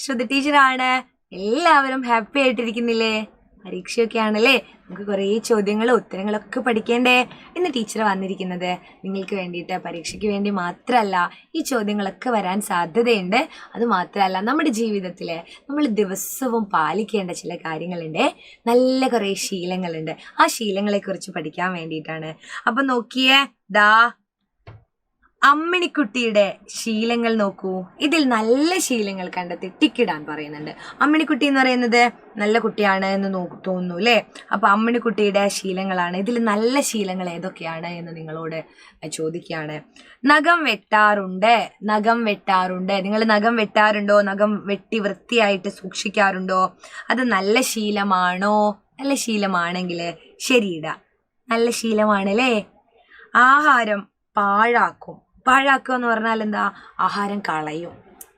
ശ്രുതി ടീച്ചറാണ്. എല്ലാവരും ഹാപ്പി ആയിട്ടിരിക്കുന്നില്ലേ? പരീക്ഷയൊക്കെ ആണല്ലേ, നമുക്ക് കുറേ ചോദ്യങ്ങളും ഉത്തരങ്ങളൊക്കെ പഠിക്കേണ്ടേ. ഇന്ന് ടീച്ചർ വന്നിരിക്കുന്നത് നിങ്ങൾക്ക് വേണ്ടിയിട്ട്, പരീക്ഷയ്ക്ക് വേണ്ടി മാത്രമല്ല, ഈ ചോദ്യങ്ങളൊക്കെ വരാൻ സാധ്യതയുണ്ട്. അതുമാത്രമല്ല, നമ്മുടെ ജീവിതത്തിൽ നമ്മൾ ദിവസവും പാലിക്കേണ്ട ചില കാര്യങ്ങളുണ്ട്, നല്ല കുറേ ശീലങ്ങളുണ്ട്. ആ ശീലങ്ങളെക്കുറിച്ച് പഠിക്കാൻ വേണ്ടിയിട്ടാണ്. അപ്പം നോക്കിയേ, ദാ അമ്മിണിക്കുട്ടിയുടെ ശീലങ്ങൾ നോക്കൂ. ഇതിൽ നല്ല ശീലങ്ങൾ കണ്ടെത്തി ടിക്കിടാൻ പറയുന്നുണ്ട്. അമ്മിണിക്കുട്ടി എന്ന് പറയുന്നത് നല്ല കുട്ടിയാണ് എന്ന് തോന്നുന്നു അല്ലേ? അപ്പൊ അമ്മിണിക്കുട്ടിയുടെ ശീലങ്ങളാണ്. ഇതിൽ നല്ല ശീലങ്ങൾ ഏതൊക്കെയാണ് എന്ന് നിങ്ങളോട് ചോദിക്കുകയാണ്. നഖം വെട്ടാറുണ്ട്. നഖം വെട്ടാറുണ്ട്. നിങ്ങൾ നഖം വെട്ടാറുണ്ടോ? നഖം വെട്ടി വൃത്തിയായിട്ട് സൂക്ഷിക്കാറുണ്ടോ? അത് നല്ല ശീലമാണോ? നല്ല ശീലമാണെങ്കിൽ ശരിയിടാ, നല്ല ശീലമാണല്ലേ. ആഹാരം പാഴാക്കും. പാഴാക്കുക എന്ന് പറഞ്ഞാൽ എന്താ? ആഹാരം കളയും.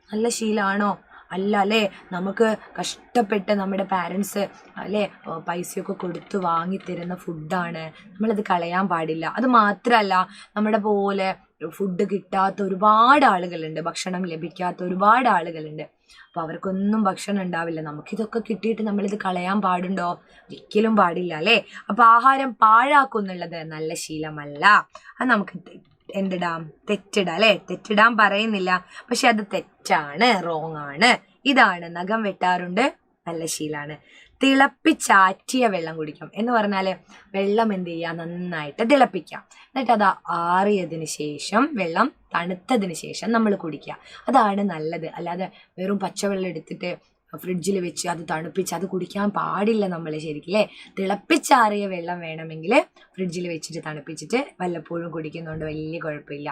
നല്ല ശീലമാണോ? അല്ല അല്ലേ. നമുക്ക് കഷ്ടപ്പെട്ട് നമ്മുടെ പാരൻസ് അല്ലേ പൈസയൊക്കെ കൊടുത്ത് വാങ്ങിത്തരുന്ന ഫുഡാണ്, നമ്മളത് കളയാൻ പാടില്ല. അത് മാത്രമല്ല, നമ്മുടെ പോലെ ഫുഡ് കിട്ടാത്ത ഒരുപാട് ആളുകളുണ്ട്, ഭക്ഷണം ലഭിക്കാത്ത ഒരുപാട് ആളുകളുണ്ട്. അപ്പോൾ അവർക്കൊന്നും ഭക്ഷണം ഉണ്ടാവില്ല. നമുക്കിതൊക്കെ കിട്ടിയിട്ട് നമ്മളിത് കളയാൻ പാടുണ്ടോ? ഒരിക്കലും പാടില്ല അല്ലേ. അപ്പോൾ ആഹാരം പാഴാക്കുന്നുള്ളത് നല്ല ശീലമല്ല. അത് നമുക്ക് എന്തിടാം? തെറ്റിടാം അല്ലേ. തെറ്റിടാൻ പറയുന്നില്ല, പക്ഷെ അത് തെറ്റാണ്, റോങ് ആണ്. ഇതാണ് നഖം വെട്ടാറുണ്ട്, നല്ല ശീലാണ്. തിളപ്പിച്ചാറ്റിയ വെള്ളം കുടിക്കാം എന്ന് പറഞ്ഞാൽ വെള്ളം എന്ത് ചെയ്യുക? നന്നായിട്ട് തിളപ്പിക്കാം. എന്നിട്ട് അത് ആറിയതിന് ശേഷം, വെള്ളം തണുത്തതിന് ശേഷം നമ്മൾ കുടിക്കുക. അതാണ് നല്ലത്. അല്ലാതെ വെറും പച്ചവെള്ളം എടുത്തിട്ട് ഫ്രിഡ്ജിൽ വെച്ച് അത് തണുപ്പിച്ച് അത് കുടിക്കാൻ പാടില്ല നമ്മൾ, ശരിക്കില്ലേ. തിളപ്പിച്ചാറിയ വെള്ളം വേണമെങ്കിൽ ഫ്രിഡ്ജിൽ വെച്ചിട്ട് തണുപ്പിച്ചിട്ട് വല്ലപ്പോഴും കുടിക്കുന്നതുകൊണ്ട് വലിയ കുഴപ്പമില്ല.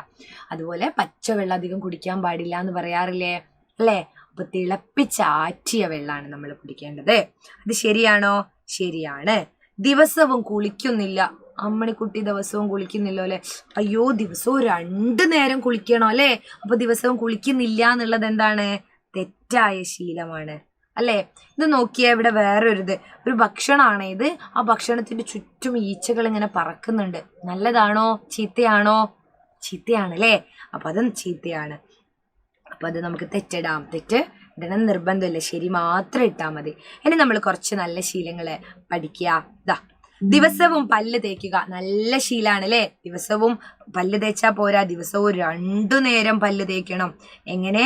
അതുപോലെ പച്ചവെള്ളം അധികം കുടിക്കാൻ പാടില്ല എന്ന് പറയാറില്ലേ അല്ലേ. അപ്പോൾ തിളപ്പിച്ചാറ്റിയ വെള്ളമാണ് നമ്മൾ കുടിക്കേണ്ടത്. അത് ശരിയാണോ? ശരിയാണ്. ദിവസവും കുളിക്കുന്നില്ല. അമ്മിണിക്കുട്ടി ദിവസവും കുളിക്കുന്നില്ലോ അല്ലേ. അയ്യോ, ദിവസവും 2 നേരം കുളിക്കണോ അല്ലേ. അപ്പോൾ ദിവസവും കുളിക്കുന്നില്ല എന്നുള്ളത് എന്താണ്? തെറ്റായ ശീലമാണ് അല്ലേ. ഇത് നോക്കിയാൽ ഇവിടെ വേറൊരിത്, ഒരു ഭക്ഷണമാണ് ഇത്. ആ ഭക്ഷണത്തിന്റെ ചുറ്റും ഈച്ചകൾ ഇങ്ങനെ പറക്കുന്നുണ്ട്. നല്ലതാണോ? ചീത്തയാണോ? ചീത്തയാണല്ലേ. അപ്പം അത് ചീത്തയാണ്. അപ്പം അത് നമുക്ക് തെറ്റിടാം. തെറ്റ് ഇടണം നിർബന്ധമില്ല, ശരി മാത്രം ഇട്ടാൽ മതി. ഇനി നമ്മൾ കുറച്ച് നല്ല ശീലങ്ങൾ പഠിക്കുക. ദാ ദിവസവും പല്ല് തേക്കുക. നല്ല ശീലാണ് അല്ലേ. ദിവസവും പല്ല് തേച്ചാൽ പോരാ, ദിവസവും 2 നേരം പല്ല് തേക്കണം. എങ്ങനെ?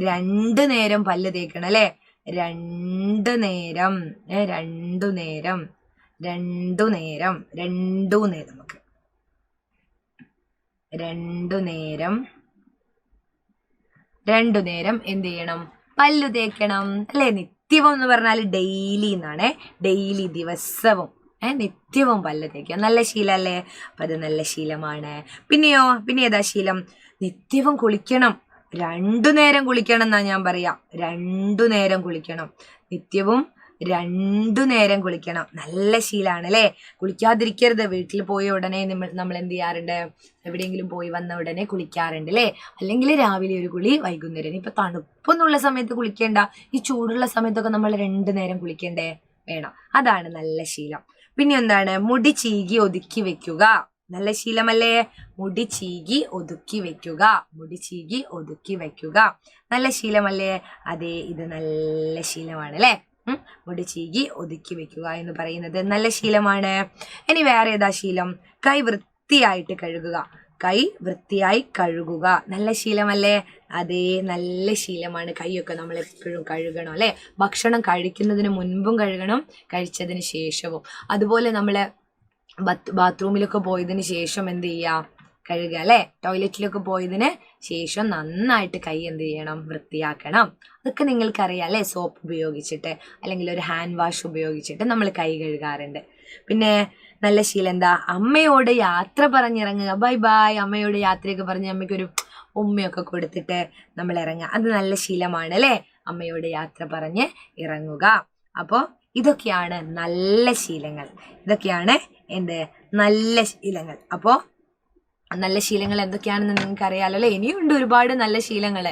2 നേരം പല്ല് തേക്കണം അല്ലേ. 2 നേരം, 2 നേരം, 2 നേരം, 2 നേരം, നമുക്ക് 2 നേരം, 2 നേരം എന്ത് ചെയ്യണം? പല്ല് തേക്കണം അല്ലേ. നിത്യവും എന്ന് പറഞ്ഞാൽ ഡെയിലി എന്നാണ്. ഡെയിലി, ദിവസവും, നിത്യവും പല്ല് തേക്കുക. നല്ല ശീലമല്ലേ. അപ്പം അത് നല്ല ശീലമാണ്. പിന്നെയോ, പിന്നെ ഏതാ ശീലം? നിത്യവും കുളിക്കണം. 2 നേരം കുളിക്കണം എന്നാ ഞാൻ പറയാം. 2 നേരം കുളിക്കണം. നിത്യവും 2 നേരം കുളിക്കണം. നല്ല ശീലാണ് അല്ലേ. കുളിക്കാതിരിക്കരുത്. വീട്ടിൽ പോയ ഉടനെ നമ്മൾ എന്ത് ചെയ്യാറുണ്ട്? എവിടെയെങ്കിലും പോയി വന്ന ഉടനെ കുളിക്കാറുണ്ട് അല്ലേ. അല്ലെങ്കിൽ രാവിലെ ഒരു കുളി, വൈകുന്നേരം. ഇപ്പൊ തണുപ്പൊന്നുള്ള സമയത്ത് കുളിക്കേണ്ട, ഈ ചൂടുള്ള സമയത്തൊക്കെ നമ്മൾ 2 നേരം കുളിക്കണ്ടേ? വേണം. അതാണ് നല്ല ശീലം. പിന്നെ എന്താണ്? മുടി ചീകി ഒതുക്കി വെക്കുക. നല്ല ശീലമല്ലേ. മുടി ചീകി ഒതുക്കി വെക്കുക. മുടി ചീകി ഒതുക്കി വെക്കുക. നല്ല ശീലമല്ലേ. അതെ, ഇത് നല്ല ശീലമാണ് അല്ലേ. മുടി ചീകി ഒതുക്കി വെക്കുക എന്ന് പറയുന്നത് നല്ല ശീലമാണ്. ഇനി വേറെ ഏതാ ശീലം? കൈ വൃത്തിയായിട്ട് കഴുകുക. കൈ വൃത്തിയായി കഴുകുക. നല്ല ശീലമല്ലേ. അതേ, നല്ല ശീലമാണ്. കൈയൊക്കെ നമ്മൾ എപ്പോഴും കഴുകണം അല്ലേ. ഭക്ഷണം കഴിക്കുന്നതിന് മുൻപും കഴുകണം, കഴിച്ചതിന് ശേഷവും. അതുപോലെ നമ്മൾ ബാത്റൂമിലൊക്കെ പോയതിന് ശേഷം എന്ത് ചെയ്യുക? കഴുകുക അല്ലേ. ടോയ്ലറ്റിലൊക്കെ പോയതിന് ശേഷം നന്നായിട്ട് കൈ എന്ത് ചെയ്യണം? വൃത്തിയാക്കണം. അതൊക്കെ നിങ്ങൾക്കറിയാം അല്ലേ. സോപ്പ് ഉപയോഗിച്ചിട്ട് അല്ലെങ്കിൽ ഒരു ഹാൻഡ് വാഷ് ഉപയോഗിച്ചിട്ട് നമ്മൾ കൈ കഴുകാറുണ്ട്. പിന്നെ നല്ല ശീലം എന്താ? അമ്മയോട് യാത്ര പറഞ്ഞിറങ്ങുക. Bye bye. അമ്മയോട് യാത്രയൊക്കെ പറഞ്ഞ് അമ്മയ്ക്കൊരു ഉമ്മയൊക്കെ കൊടുത്തിട്ട് നമ്മൾ ഇറങ്ങുക. അത് നല്ല ശീലമാണ് അല്ലേ. അമ്മയോട് യാത്ര പറഞ്ഞ് ഇറങ്ങുക. അപ്പോൾ ഇതൊക്കെയാണ് നല്ല ശീലങ്ങൾ. ഇതൊക്കെയാണ് എന്ത്? നല്ല ശീലങ്ങൾ. അപ്പോൾ നല്ല ശീലങ്ങൾ എന്തൊക്കെയാണെന്ന് നിങ്ങൾക്ക് അറിയാലോ അല്ലേ. ഇനിയുണ്ട് ഒരുപാട് നല്ല ശീലങ്ങൾ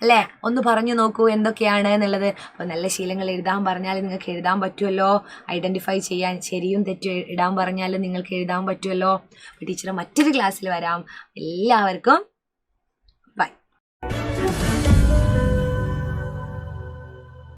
അല്ലേ. ഒന്ന് പറഞ്ഞു നോക്കൂ എന്തൊക്കെയാണ് എന്നുള്ളത്. അപ്പോൾ നല്ല ശീലങ്ങൾ എഴുതാൻ പറഞ്ഞാൽ നിങ്ങൾക്ക് എഴുതാൻ പറ്റുമല്ലോ. ഐഡൻറ്റിഫൈ ചെയ്യാൻ ശരിയും തെറ്റും ഇടാൻ പറഞ്ഞാൽ നിങ്ങൾക്ക് എഴുതാൻ പറ്റുമല്ലോ. ടീച്ചർ മറ്റൊരു ക്ലാസ്സിൽ വരാം. എല്ലാവർക്കും